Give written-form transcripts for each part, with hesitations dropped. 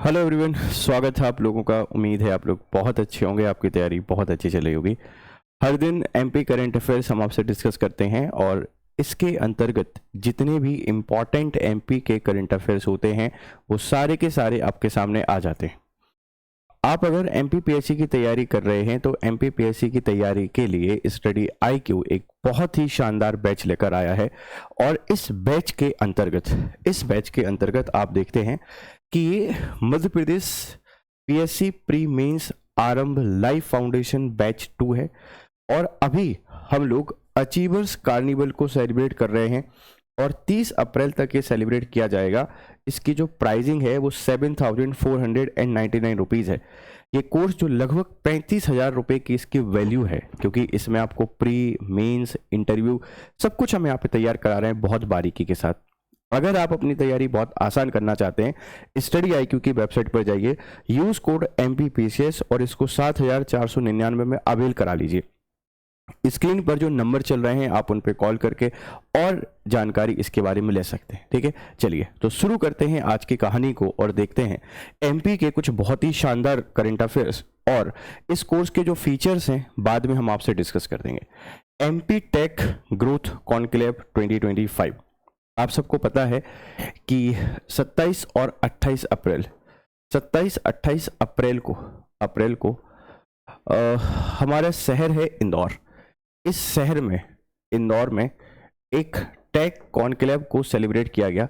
Hello everyone, स्वागत है आप लोगों का। उम्मीद है आप लोग बहुत अच्छे होंगे, आपकी तैयारी बहुत अच्छी चल रही होगी। हर दिन एमपी करंट अफेयर्स हम आपसे डिस्कस करते हैं और इसके अंतर्गत जितने भी इम्पॉर्टेंट एमपी के करंट अफेयर्स होते हैं वो सारे के सारे आपके सामने आ जाते हैं। आप अगर एमपीपीएससी की तैयारी कर रहे हैं तो एमपीपीएससी की तैयारी के लिए स्टडी आईक्यू एक बहुत ही शानदार बैच लेकर आया है। और इस बैच के अंतर्गत आप देखते हैं कि ये Madhya Pradesh PSC pre mains आरंभ लाइव फाउंडेशन बैच 2 है। और अभी हम लोग अचीवर्स कार्निवल को सेलिब्रेट कर रहे हैं और 30 अप्रैल तक ये सेलिब्रेट किया जाएगा। इसकी जो प्राइसिंग है वो 7,499 रुपीज़ है। ये कोर्स जो लगभग 35,000 रुपये की इसकी वैल्यू है, क्योंकि इसमें आपको प्री मेंस इंटरव्यू सब कुछ हम यहाँ पे तैयार करा रहे हैं बहुत बारीकी के साथ। अगर आप अपनी तैयारी बहुत आसान करना चाहते हैं, स्टडी आईक्यू की वेबसाइट पर जाइए, यूज कोड MPPCS और इसको 7,499 में अवेल करा लीजिए। स्क्रीन पर जो नंबर चल रहे हैं आप उन पे कॉल करके और जानकारी इसके बारे में ले सकते हैं। ठीक है, चलिए तो शुरू करते हैं आज की कहानी को और देखते हैं एमपी के कुछ बहुत ही शानदार करंट अफेयर्स। और इस कोर्स के जो फीचर्स हैं बाद में हम आपसे डिस्कस कर देंगे। एमपी टेक ग्रोथ कॉन्क्लेव 2025, आप सबको पता है कि 27 और 28 अप्रैल को हमारा शहर है इंदौर। इस शहर में इंदौर में एक टेक कॉन्क्लेव को सेलिब्रेट किया गया।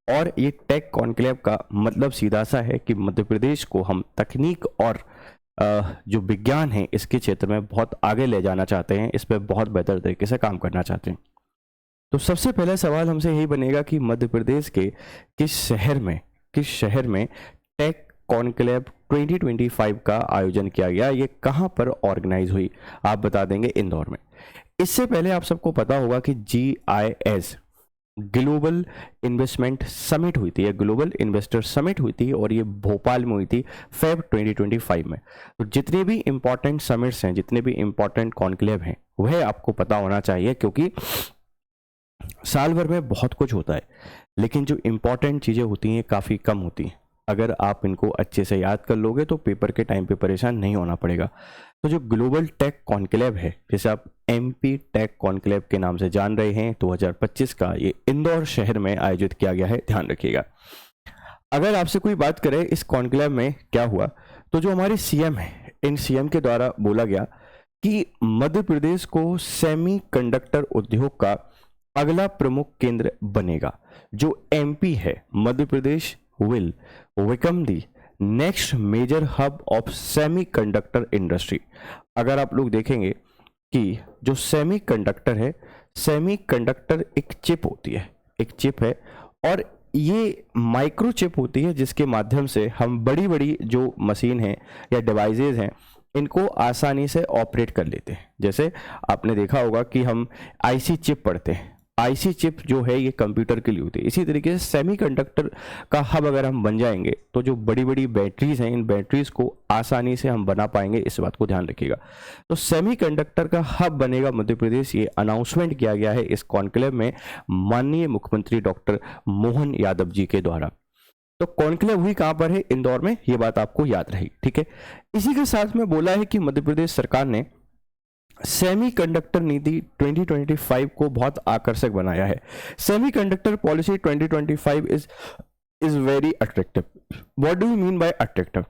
और ये टेक कॉन्क्लेव का मतलब सीधा सा है कि मध्य प्रदेश को हम तकनीक और जो विज्ञान है इसके क्षेत्र में बहुत आगे ले जाना चाहते हैं, इस पर बहुत बेहतर तरीके से काम करना चाहते हैं। तो सबसे पहला सवाल हमसे यही बनेगा कि मध्य प्रदेश के किस शहर में टेक कॉन्क्लेव 2025 का आयोजन किया गया, ये कहां पर ऑर्गेनाइज हुई? आप बता देंगे इंदौर में। इससे पहले आप सबको पता होगा कि GIS ग्लोबल इन्वेस्टमेंट समिट हुई थी, ग्लोबल इन्वेस्टर समिट हुई थी और ये भोपाल में हुई थी फेब 2025 में। तो जितने भी इंपॉर्टेंट समिट्स हैं, जितने भी इंपॉर्टेंट कॉन्क्लेव हैं, वह आपको पता होना चाहिए, क्योंकि साल भर में बहुत कुछ होता है लेकिन जो इंपॉर्टेंट चीज़ें होती हैं काफ़ी कम होती हैं। अगर आप इनको अच्छे से याद कर लोगे तो पेपर के टाइम पे परेशान नहीं होना पड़ेगा। तो जो ग्लोबल टेक कॉन्क्लेव है, जैसे आप MP टेक कॉन्क्लेव के नाम से जान रहे हैं, 2025 का ये इंदौर शहर में आयोजित किया गया है, ध्यान रखिएगा। अगर आपसे कोई बात करे इस कॉन्क्लेव में क्या हुआ, तो जो हमारे CM है, इन CM के द्वारा बोला गया कि मध्य प्रदेश को सेमी कंडक्टर उद्योग का अगला प्रमुख केंद्र बनेगा। जो MP है, Madhya Pradesh will become the next major hub of semiconductor industry. अगर आप लोग देखेंगे कि जो सेमी कंडक्टर है, सेमी कंडक्टर एक चिप है और ये माइक्रो चिप होती है जिसके माध्यम से हम बड़ी बड़ी जो मशीन है या डिवाइसेज हैं इनको आसानी से ऑपरेट कर लेते हैं। जैसे आपने देखा होगा कि हम IC चिप पढ़ते हैं, IC चिप जो है ये कंप्यूटर के लिए होती है। इसी तरीके से सेमीकंडक्टर का हब अगर हम बन जाएंगे तो जो बड़ी बड़ी बैटरीज हैं, इन बैटरीज को आसानी से हम बना पाएंगे, इस बात को ध्यान रखिएगा। तो सेमीकंडक्टर का हब बनेगा मध्य प्रदेश, ये अनाउंसमेंट किया गया है इस कॉन्क्लेव में माननीय मुख्यमंत्री डॉक्टर मोहन यादव जी के द्वारा। तो कॉन्क्लेव हुई कहां पर है? इंदौर में, ये बात आपको याद रहेगी। ठीक है, इसी के साथ में बोला है कि मध्य प्रदेश सरकार ने सेमीकंडक्टर नीति 2025 को बहुत आकर्षक बनाया है। Semiconductor policy 2025 is very attractive. What do you mean bye attractive?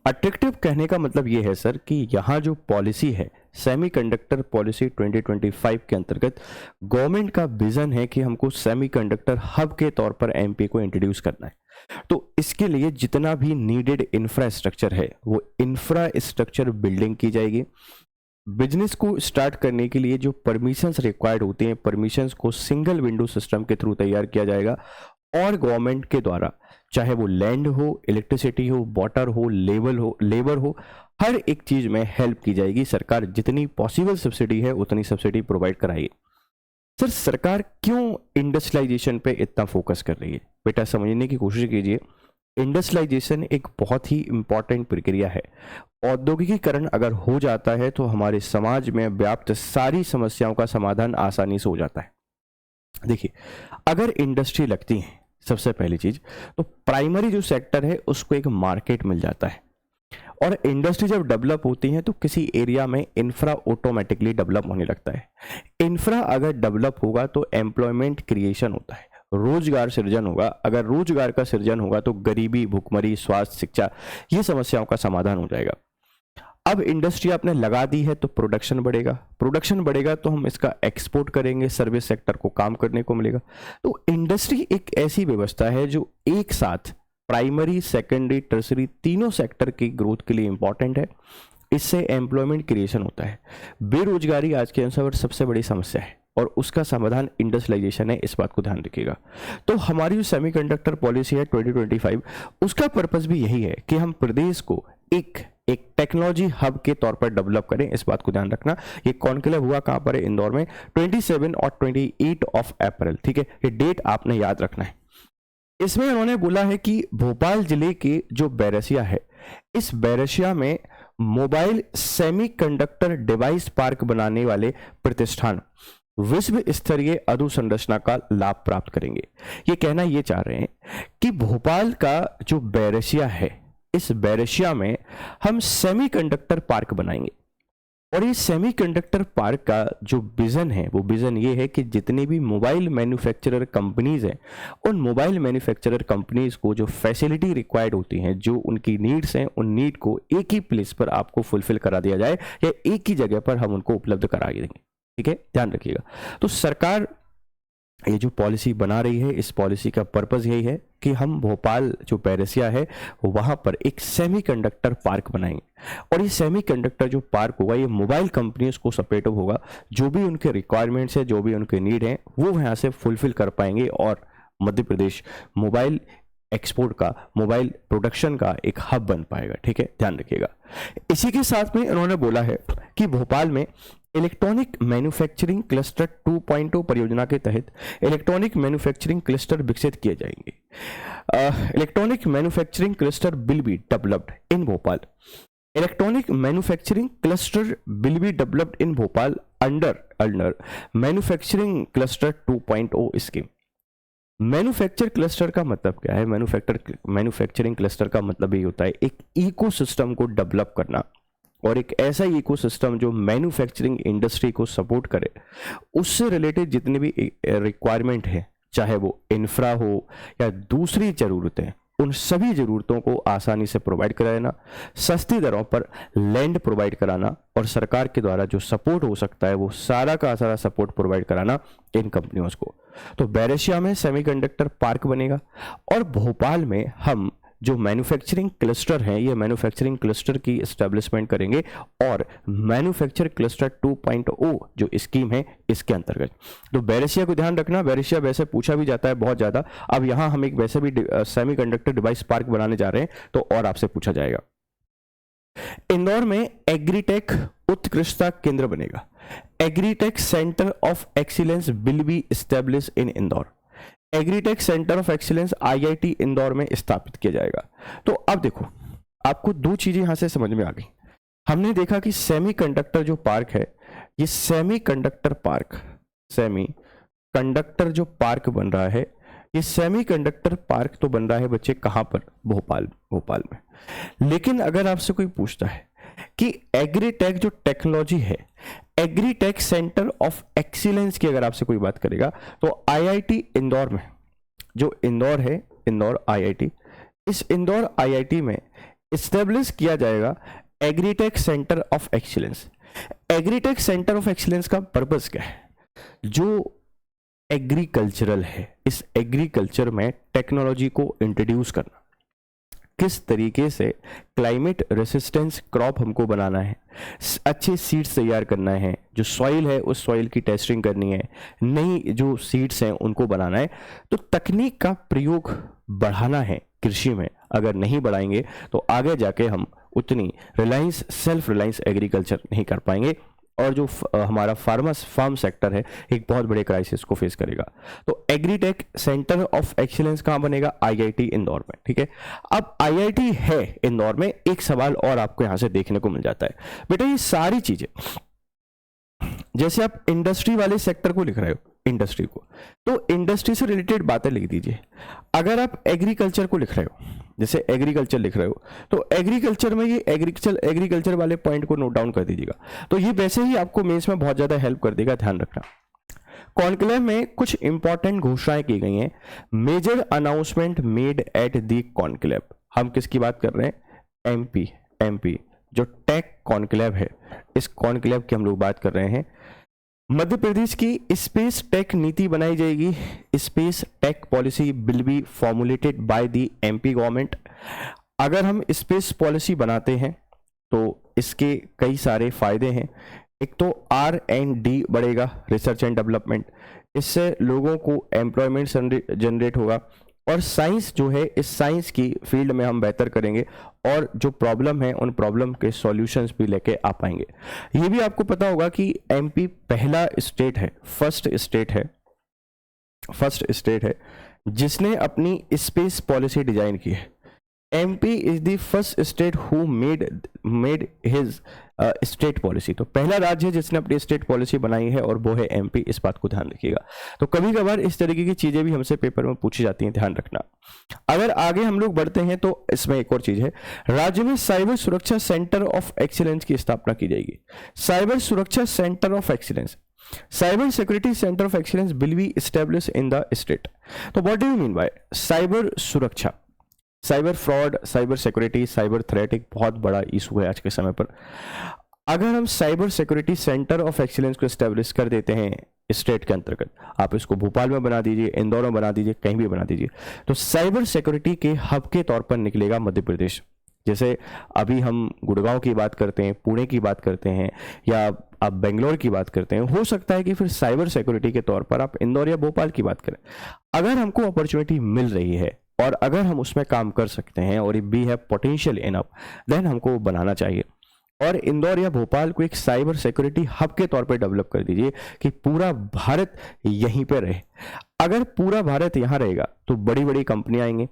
Attractive कहने का मतलब ये है सर कि यहाँ जो पॉलिसी है, सेमीकंडक्टर पॉलिसी 2025 के अंतर्गत गवर्नमेंट का विजन है कि हमको सेमीकंडक्टर हब के तौर पर MP को इंट्रोड्यूस करना है। तो इसके लिए जितना भी नीडेड इंफ्रास्ट्रक्चर है वो इंफ्रास्ट्रक्चर बिल्डिंग की जाएगी। बिजनेस को स्टार्ट करने के लिए जो परमिशंस रिक्वायर्ड होते हैं, परमिशंस को सिंगल विंडो सिस्टम के थ्रू तैयार किया जाएगा और गवर्नमेंट के द्वारा चाहे वो लैंड हो, इलेक्ट्रिसिटी हो, वाटर हो, लेबर हो, हर एक चीज में हेल्प की जाएगी। सरकार जितनी पॉसिबल सब्सिडी है उतनी सब्सिडी प्रोवाइड कराएगी। सर सरकार क्यों इंडस्ट्रियलाइजेशन पे इतना फोकस कर रही है? बेटा समझने की कोशिश कीजिए। इंडस्ट्रियलाइजेशन एक बहुत ही इंपॉर्टेंट प्रक्रिया है। औद्योगिकीकरण अगर हो जाता है तो हमारे समाज में व्याप्त सारी समस्याओं का समाधान आसानी से हो जाता है। देखिए, अगर इंडस्ट्री लगती है सबसे पहली चीज। तो प्राइमरी जो सेक्टर है उसको एक मार्केट मिल जाता है, और इंडस्ट्री जब डेवलप होती है तो किसी एरिया में इंफ्रा ऑटोमेटिकली डेवलप होने लगता है। इंफ्रा अगर डेवलप होगा तो एम्प्लॉयमेंट क्रिएशन होता है, रोजगार सृजन होगा। अगर रोजगार का सृजन होगा तो गरीबी, भुखमरी, स्वास्थ्य, शिक्षा, ये समस्याओं का समाधान हो जाएगा। अब इंडस्ट्री आपने लगा दी है तो प्रोडक्शन बढ़ेगा, प्रोडक्शन बढ़ेगा तो हम इसका एक्सपोर्ट करेंगे, सर्विस सेक्टर को काम करने को मिलेगा। तो इंडस्ट्री एक ऐसी व्यवस्था है जो एक साथ प्राइमरी, सेकेंडरी, टर्सरी तीनों सेक्टर की ग्रोथ के लिए इंपॉर्टेंट है। इससे एम्प्लॉयमेंट क्रिएशन होता है। बेरोजगारी आज के अनुसार सबसे बड़ी समस्या है और उसका समाधान इंडस्ट्रियलाइजेशन है, इस बात को ध्यान रखिएगा। तो हमारी जो सेमीकंडक्टर पॉलिसी है 2025, उसका पर्पस भी यही है कि हम प्रदेश को एक टेक्नोलॉजी हब के तौर पर डेवलप करें, इस बात को ध्यान रखना। ये कॉन्क्लेव हुआ कहां पर है? इंदौर में 27 और 28 ऑफ अप्रैल, ठीक है, ये डेट आपने याद रखना है। इसमें उन्होंने बोला है कि भोपाल जिले के जो बैरसिया है, इस बैरसिया में मोबाइल सेमीकंडक्टर डिवाइस पार्क बनाने वाले प्रतिष्ठान विश्व स्तरीय अधोसंरचना का लाभ प्राप्त करेंगे। ये कहना ये चाह रहे हैं कि भोपाल का जो बैरसिया है, इस बैरसिया में हम सेमीकंडक्टर पार्क बनाएंगे। और ये सेमीकंडक्टर पार्क का जो विजन है, वो विजन ये है कि जितनी भी मोबाइल मैन्युफैक्चरर कंपनीज हैं, उन मोबाइल मैन्युफैक्चरर कंपनीज को जो फैसिलिटी रिक्वायर्ड होती हैं, जो उनकी नीड्स हैं, उन नीड को एक ही प्लेस पर आपको फुलफिल करा दिया जाए, या एक ही जगह पर हम उनको उपलब्ध करा देंगे। ठीक है, ध्यान रखिएगा। तो सरकार ये जो पॉलिसी बना रही है, इस पॉलिसी का पर्पस यही है कि हम भोपाल जो बैरसिया है वहां पर एक सेमीकंडक्टर पार्क बनाएंगे। और ये सेमीकंडक्टर जो पार्क होगा, ये मोबाइल कंपनीज को सपोर्टिव होगा। जो भी उनके रिक्वायरमेंट्स है, जो भी उनके नीड है, वो यहाँ से फुलफिल कर पाएंगे और मध्य प्रदेश मोबाइल एक्सपोर्ट का, मोबाइल प्रोडक्शन का एक हब बन पाएगा। ठीक है, ध्यान रखिएगा। इसी के साथ में इन्होंने बोला है कि भोपाल में इलेक्ट्रॉनिक मैन्युफैक्चरिंग क्लस्टर 2.0 परियोजना के तहत इलेक्ट्रॉनिक मैन्युफैक्चरिंग क्लस्टर विकसित किए जाएंगे। Electronic manufacturing cluster will be developed in Bhopal. Electronic manufacturing cluster will be developed in Bhopal under manufacturing cluster 2.0 scheme. Manufacture cluster का मतलब क्या है? मैन्युफैक्चरिंग क्लस्टर का मतलब ये होता है एक इकोसिस्टम को डेवलप करना, और एक ऐसा इकोसिस्टम जो मैन्युफैक्चरिंग इंडस्ट्री को सपोर्ट करे। उससे रिलेटेड जितनी भी रिक्वायरमेंट है, चाहे वो इंफ्रा हो या दूसरी ज़रूरतें, उन सभी ज़रूरतों को आसानी से प्रोवाइड कराना, सस्ती दरों पर लैंड प्रोवाइड कराना, और सरकार के द्वारा जो सपोर्ट हो सकता है वो सारा का सारा सपोर्ट प्रोवाइड कराना इन कंपनियों को। तो बैरसिया में सेमीकंडक्टर पार्क बनेगा, और भोपाल में हम जो मैन्युफैक्चरिंग क्लस्टर है, ये मैन्युफैक्चरिंग क्लस्टर की एस्टेब्लिशमेंट करेंगे, और मैन्युफैक्चर क्लस्टर 2.0 जो स्कीम है इसके अंतर्गत। तो बैरसिया को ध्यान रखना, बैरसिया वैसे पूछा भी जाता है बहुत ज़्यादा। अब यहाँ हम एक वैसे भी सेमीकंडक्टर डिवाइस पार्क बनाने जा रहे हैं, तो और आपसे पूछा जाएगा। इंदौर में एग्रीटेक उत्कृष्टता केंद्र बनेगा। Agritech centre of excellence will B establish in Indore. Agritech centre of excellence IIT Indore में स्थापित किया जाएगा। तो अब देखो, आपको दो चीजें यहां से समझ में आ गई। हमने देखा कि सेमीकंडक्टर जो पार्क है, ये सेमीकंडक्टर जो पार्क बन रहा है, ये सेमीकंडक्टर पार्क तो बन रहा है बच्चे कहां पर? भोपाल में। लेकिन अगर आपसे कोई पूछता है कि एग्रीटेक जो टेक्नोलॉजी है, एग्रीटेक सेंटर ऑफ एक्सीलेंस की अगर आपसे कोई बात करेगा, तो IIT इंदौर में, जो इंदौर है, इंदौर IIT, इस इंदौर IIT में इस्टेब्लिश किया जाएगा agritech centre of excellence. Agritech centre of excellence का पर्पस क्या है? जो एग्रीकल्चरल है, इस एग्रीकल्चर में टेक्नोलॉजी को इंट्रोड्यूस करना, किस तरीके से क्लाइमेट रेसिस्टेंस क्रॉप हमको बनाना है, अच्छे सीड्स तैयार करना है, जो सॉइल है उस सॉइल की टेस्टिंग करनी है, नई जो सीड्स हैं उनको बनाना है। तो तकनीक का प्रयोग बढ़ाना है कृषि में। अगर नहीं बढ़ाएंगे तो आगे जाके हम उतनी सेल्फ रिलायंस एग्रीकल्चर नहीं कर पाएंगे, और जो हमारा फार्म सेक्टर है एक बहुत बड़े क्राइसिस को फेस करेगा। तो एग्रीटेक सेंटर ऑफ एक्सीलेंस कहां बनेगा? IIT इंदौर में। ठीक है, अब IIT है इंदौर में, एक सवाल और आपको यहां से देखने को मिल जाता है। बेटा ये सारी चीजें, जैसे आप इंडस्ट्री वाले सेक्टर को लिख रहे हो, इंडस्ट्री को। तो इंडस्ट्री से रिलेटेड बातें लिख दीजिए। अगर आप एग्रीकल्चर को लिख रहे हो, जैसे एग्रीकल्चर लिख रहे हो, तो एग्रीकल्चर में ये एग्रीकल्चर वाले पॉइंट को नोट डाउन कर दीजिएगा। तो ये वैसे ही आपको मेंस में बहुत ज्यादा हेल्प कर देगा, ध्यान रखना। कॉन्क्लेव में कुछ इंपॉर्टेंट घोषणाएं की गई हैं। Major announcement made at the conclave. हम किसकी बात कर रहे हैं? एमपी जो टेक कॉन्क्लेव है, इस कॉन्क्लेव की हम लोग बात कर रहे हैं। मध्य प्रदेश की स्पेस टेक नीति बनाई जाएगी। Space tech policy will be formulated by the MP government. अगर हम स्पेस पॉलिसी बनाते हैं तो इसके कई सारे फायदे हैं। एक तो R&D बढ़ेगा, रिसर्च एंड डेवलपमेंट, इससे लोगों को एम्प्लॉयमेंट जनरेट होगा, और साइंस जो है, इस साइंस की फील्ड में हम बेहतर करेंगे और जो प्रॉब्लम है उन प्रॉब्लम के सॉल्यूशंस भी लेके आ पाएंगे। ये भी आपको पता होगा कि एमपी पहला स्टेट है, फर्स्ट स्टेट है जिसने अपनी स्पेस पॉलिसी डिजाइन की है। MP is the first state who made his state policy. तो पहला राज्य है जिसने अपनी स्टेट पॉलिसी बनाई है और वो है एमपी। इस बात को ध्यान रखिएगा। तो कभी कभार इस तरीके की चीजें भी हमसे पेपर में पूछी जाती हैं, ध्यान रखना। अगर आगे हम लोग बढ़ते हैं तो इसमें एक और चीज है, राज्य में साइबर सुरक्षा सेंटर ऑफ एक्सीलेंस की स्थापना की जाएगी। साइबर सुरक्षा centre of excellence, cyber security centre of excellence will be establish in the state. तो what do you mean by cyber सुरक्षा? Cyber fraud, cyber security, cyber threat एक बहुत बड़ा इशू है आज के समय पर। अगर हम cyber security centre of excellence को एस्टेब्लिश कर देते हैं स्टेट के अंतर्गत, आप इसको भोपाल में बना दीजिए, इंदौर में बना दीजिए, कहीं भी बना दीजिए, तो साइबर सिक्योरिटी के हब के तौर पर निकलेगा मध्य प्रदेश। जैसे अभी हम गुड़गांव की बात करते हैं, पुणे की बात करते हैं, या आप बेंगलोर की बात करते हैं, हो सकता है कि फिर साइबर सिक्योरिटी के तौर पर आप इंदौर या भोपाल की बात करें। अगर हमको अपॉर्चुनिटी मिल रही है और अगर हम उसमें काम कर सकते हैं और we have potential enough, then हमको बनाना चाहिए। और इंदौर या भोपाल को एक साइबर सिक्योरिटी हब के तौर पर डेवलप कर दीजिए कि पूरा भारत यहीं पे रहे। अगर पूरा भारत यहाँ रहेगा तो बड़ी बड़ी कंपनियां आएंगी,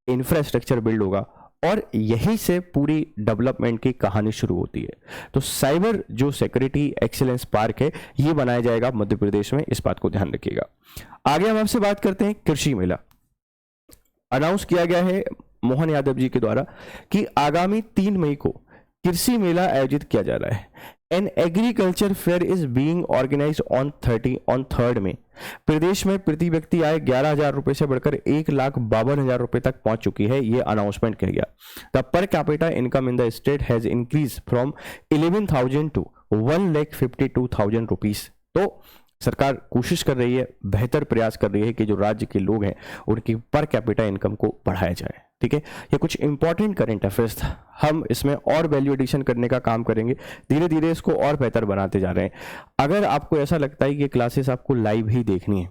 इंफ्रास्ट्रक्चर बिल्ड होगा, और यहीं से पूरी डेवलपमेंट की कहानी शुरू होती है। तो साइबर जो सिक्योरिटी एक्सीलेंस पार्क है, ये बनाया जाएगा मध्य प्रदेश में, इस बात को ध्यान रखिएगा। आगे हम आपसे बात करते हैं कृषि मेला। अनाउंस किया गया है मोहन यादव जी के द्वारा कि आगामी 3 मई को कृषि मेला आयोजित किया जा रहा है। An agriculture fair is being organized on 3rd May. प्रदेश में प्रति व्यक्ति आय 11,000 रुपए से बढ़कर 1,52,000 रुपए तक पहुंच चुकी है, ये अनाउंसमेंट किया गया। The per capita income in the state has increase from 11,000 to 1,52,000 rupees. तो सरकार कोशिश कर रही है, बेहतर प्रयास कर रही है कि जो राज्य के लोग हैं उनकी पर कैपिटा इनकम को बढ़ाया जाए। ठीक है, ये कुछ इंपॉर्टेंट करंट अफेयर्स था। हम इसमें और वैल्यू एडिशन करने का काम करेंगे, धीरे धीरे इसको और बेहतर बनाते जा रहे हैं। अगर आपको ऐसा लगता है कि क्लासेस आपको लाइव ही देखनी है,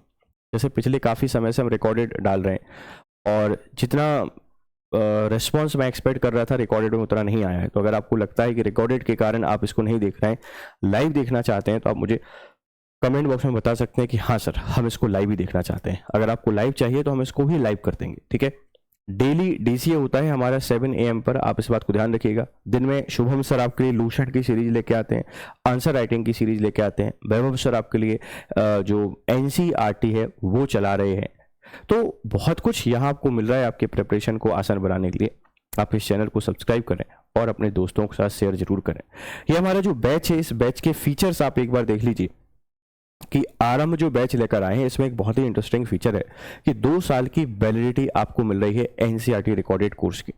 जैसे पिछले काफ़ी समय से हम रिकॉर्डेड डाल रहे हैं और जितना रिस्पॉन्स मैं एक्सपेक्ट कर रहा था रिकॉर्डेड में उतना नहीं आया है, तो अगर आपको लगता है कि रिकॉर्डेड के कारण आप इसको नहीं देख रहे हैं, लाइव देखना चाहते हैं, तो आप मुझे कमेंट बॉक्स में बता सकते हैं कि हाँ सर, हम इसको लाइव ही देखना चाहते हैं। अगर आपको लाइव चाहिए तो हम इसको ही लाइव कर देंगे। ठीक है, डेली DCA होता है हमारा 7 AM पर, आप इस बात को ध्यान रखिएगा। दिन में शुभम सर आपके लिए लूसेंट की सीरीज लेके आते हैं, आंसर राइटिंग की सीरीज लेके आते हैं, वैभव सर आपके लिए जो NCERT है वो चला रहे हैं। तो बहुत कुछ यहाँ आपको मिल रहा है आपके प्रिपरेशन को आसान बनाने के लिए। आप इस चैनल को सब्सक्राइब करें और अपने दोस्तों के साथ शेयर जरूर करें। ये हमारा जो बैच है, इस बैच के फीचर्स आप एक बार देख लीजिए कि आरंभ जो बैच लेकर आए हैं, इसमें एक बहुत ही इंटरेस्टिंग फीचर है कि 2 साल की वैलिडिटी आपको मिल रही है NCERT रिकॉर्डेड कोर्स की।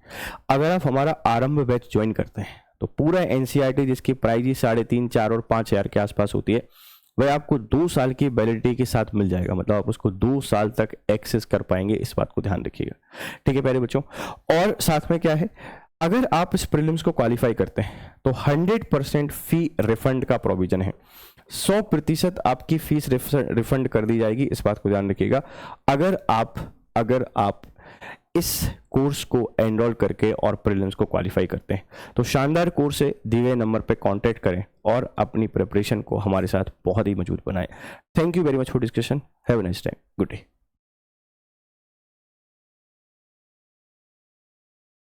अगर आप हमारा आरंभ बैच ज्वाइन करते हैं तो पूरा NCERT जिसकी प्राइस ही 3.5, 4 और 5 हज़ार के आसपास होती है, वह आपको 2 साल की वैलिडिटी के साथ मिल जाएगा। मतलब आप उसको 2 साल तक एक्सेस कर पाएंगे, इस बात को ध्यान रखिएगा। ठीक है प्यारे बच्चों, और साथ में क्या है, अगर आप इस प्रीलिम्स को क्वालिफाई करते हैं तो 100% फी रिफंड का प्रोविजन है। 100% आपकी फीस रिफंड कर दी जाएगी, इस बात को ध्यान रखिएगा। अगर आप इस कोर्स को एनरोल करके और प्रीलिम्स को क्वालिफाई करते हैं, तो शानदार कोर्स है, दिए गए नंबर पे कांटेक्ट करें और अपनी प्रिपरेशन को हमारे साथ बहुत ही मजबूत बनाएं। Thank you very much for discussion. Have a nice time. Good day.